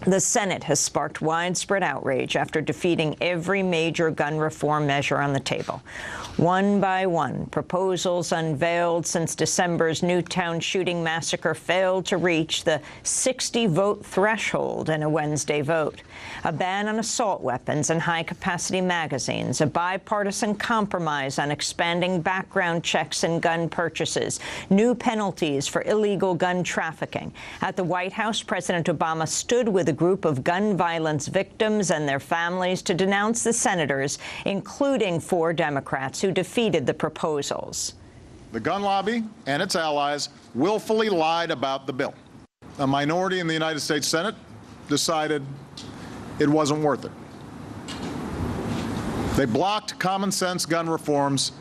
The Senate has sparked widespread outrage after defeating every major gun reform measure on the table. One by one, proposals unveiled since December's Newtown shooting massacre failed to reach the 60-vote threshold in a Wednesday vote. A ban on assault weapons and high-capacity magazines, a bipartisan compromise on expanding background checks and gun purchases, new penalties for illegal gun trafficking. At the White House, President Obama stood with a group of gun violence victims and their families to denounce the senators, including 4 Democrats who defeated the proposals. The gun lobby and its allies willfully lied about the bill. A minority in the United States Senate decided it wasn't worth it. They blocked common-sense gun reforms,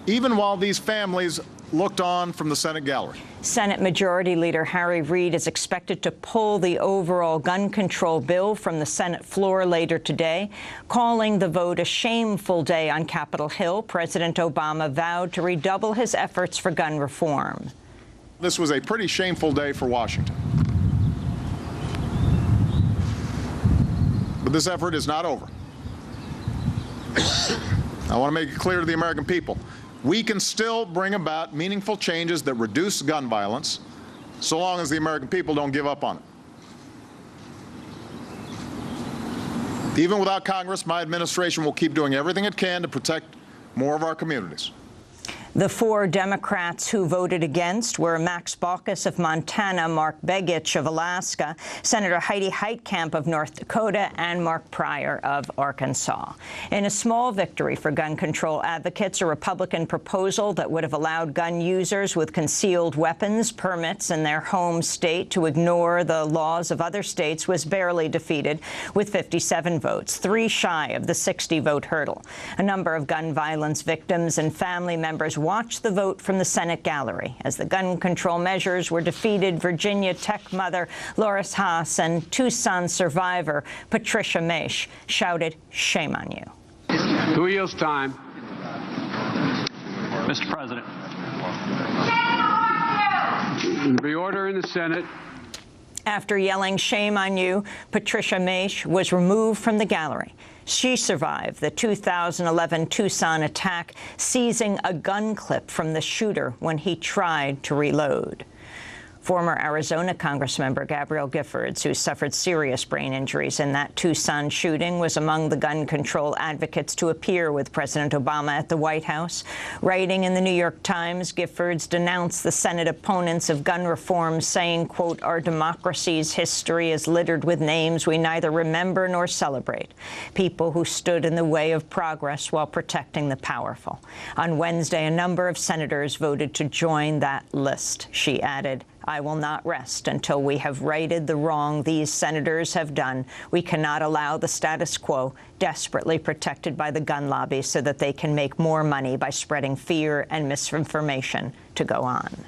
even while these families looked on from the Senate gallery. Senate Majority Leader Harry Reid is expected to pull the overall gun control bill from the Senate floor later today. Calling the vote a shameful day on Capitol Hill, President Obama vowed to redouble his efforts for gun reform. This was a pretty shameful day for Washington. But this effort is not over. I want to make it clear to the American people, we can still bring about meaningful changes that reduce gun violence, so long as the American people don't give up on it. Even without Congress, my administration will keep doing everything it can to protect more of our communities. The 4 Democrats who voted against were Max Baucus of Montana, Mark Begich of Alaska, Senator Heidi Heitkamp of North Dakota, and Mark Pryor of Arkansas. In a small victory for gun control advocates, a Republican proposal that would have allowed gun users with concealed weapons permits in their home state to ignore the laws of other states was barely defeated, with 57 votes, 3 shy of the 60-vote hurdle. A number of gun violence victims and family members watched the vote from the Senate gallery. As the gun control measures were defeated, Virginia Tech mother Loris Haas and Tucson survivor Patricia Maish shouted, "Shame on you." Who yields time? Mr. President. The order in the Senate. After yelling, "Shame on you," Patricia Maish was removed from the gallery. She survived the 2011 Tucson attack, seizing a gun clip from the shooter when he tried to reload. Former Arizona Congressmember Gabrielle Giffords, who suffered serious brain injuries in that Tucson shooting, was among the gun control advocates to appear with President Obama at the White House. Writing in the New York Times, Giffords denounced the Senate opponents of gun reform, saying, quote, "Our democracy's history is littered with names we neither remember nor celebrate, people who stood in the way of progress while protecting the powerful." On Wednesday, a number of senators voted to join that list. She added, "I will not rest until we have righted the wrong these senators have done. We cannot allow the status quo, desperately protected by the gun lobby so that they can make more money by spreading fear and misinformation, to go on."